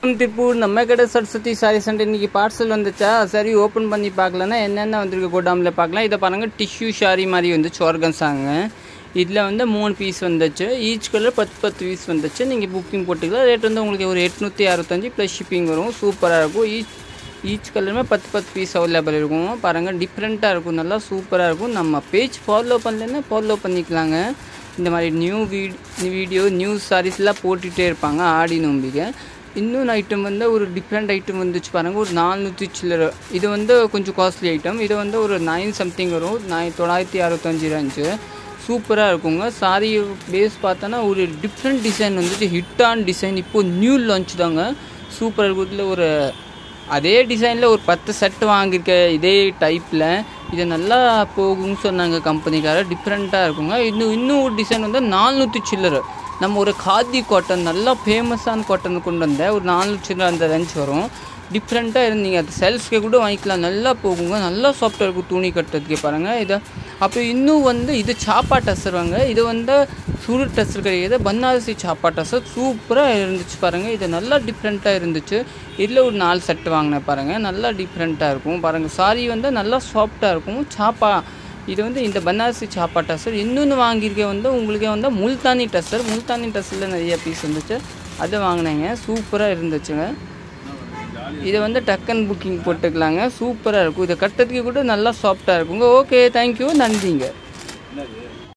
திருப்பூர் நம்ம கடை Saraswati sorry centre இன்றைக்கி பார்சல் வந்துச்சா சரி ஓப்பன் பண்ணி பார்க்கலன்னா என்னென்ன வந்திருக்கு கோடாமில் பார்க்கலாம். இதை பாருங்கள், டிஷ்யூ ஷாரி மாதிரி வந்துச்சு ஆர்கன்ஸாங்க. இதில் வந்து 3 பீஸ் வந்துச்சு. ஈச் கலர் 10 பீஸ் வந்துச்சு. நீங்கள் புக்கிங் போட்டுக்கலாம். ரேட் வந்து உங்களுக்கு ஒரு 865 ப்ளஸ் ஷிப்பிங் வரும். சூப்பராக இருக்கும். ஈச் கலருமே 10 பீஸ் அவைலபிள் இருக்கும். பாருங்கள், டிஃப்ரெண்ட்டாக இருக்கும், நல்லா சூப்பராக இருக்கும். நம்ம பேஜ் ஃபாலோ பண்ணலன்னா ஃபாலோ பண்ணிக்கலாங்க. இந்த மாதிரி நியூ வீடியோ நியூ சாரீஸ்லாம் போட்டுகிட்டே இருப்பாங்க ஆடி நோம்பிக்கு. இன்னொன்று ஐட்டம் வந்து ஒரு டிஃப்ரெண்ட் ஐட்டம் வந்துச்சு பாருங்கள், ஒரு 400 சில்லரை. இது வந்து கொஞ்சம் காஸ்ட்லி ஐட்டம். இது வந்து ஒரு 9 சம்திங் வரும். 965 ரேஞ்சு. சூப்பராக இருக்குங்க. சாரி பேஸ் பார்த்தோன்னா ஒரு டிஃப்ரெண்ட் டிசைன் வந்துச்சு, ஹிட்டான டிசைன். இப்போது நியூ லான்ச் தாங்க. சூப்பராக இருக்கும். இதில் ஒரு அதே டிசைனில் ஒரு 10 செட் வாங்கியிருக்க இதே டைப்பில். இது நல்லா போகும்னு சொன்னாங்க கம்பெனிக்காரர். டிஃப்ரெண்ட்டாக இருக்குங்க. இன்னும் ஒரு டிசைன் வந்து 400 சில்லரை. நம்ம ஒரு காதி காட்டன், நல்லா ஃபேமஸான காட்டன் கொண்டு வந்தேன். ஒரு 400 சில்லரை அந்த ரேஞ்ச் வரும். டிஃப்ரெண்ட்டாக இருந்தீங்க, அது சேல்ஸ்க்கே கூட வாங்கிக்கலாம். நல்லா போகுங்க, நல்லா சாஃப்டாக இருக்கும் துணி கட்டுறதுக்கு. பாருங்கள் இதை. அப்புறம் இன்னும் வந்து இது சாப்பா டஸ்ஸர் வாங்க. இது வந்து சூரத் டஸ்ஸர் கிடையாது, பனாரசி சாப்பா டஸ்ஸர். சூப்பராக இருந்துச்சு பாருங்கள். இது நல்லா டிஃப்ரெண்ட்டாக இருந்துச்சு. இதில் ஒரு 4 செட் வாங்கினேன் பாருங்கள். நல்லா டிஃப்ரெண்ட்டாக இருக்கும் பாருங்கள். சாரி வந்து நல்லா சாஃப்டாக இருக்கும். சாப்பா இது வந்து இந்த பனாரசி சாப்பா டஸ்ஸர். இன்னொன்று வாங்கியிருக்கேன் வந்து உங்களுக்கே வந்து முல்தானி டஸ்ஸர். முல்தானி டஸ்ஸரில் நிறைய பீஸ் இருந்துச்சு, அதை வாங்கினேங்க. சூப்பராக இருந்துச்சுங்க. இதை வந்து டக்கன் புக்கிங் போட்டுக்கலாங்க. சூப்பராக இருக்கும். இதை கட்டுறதுக்கு கூட நல்லா சாஃப்டாக இருக்குங்க. ஓகே, தேங்க்யூ, நன்றிங்க.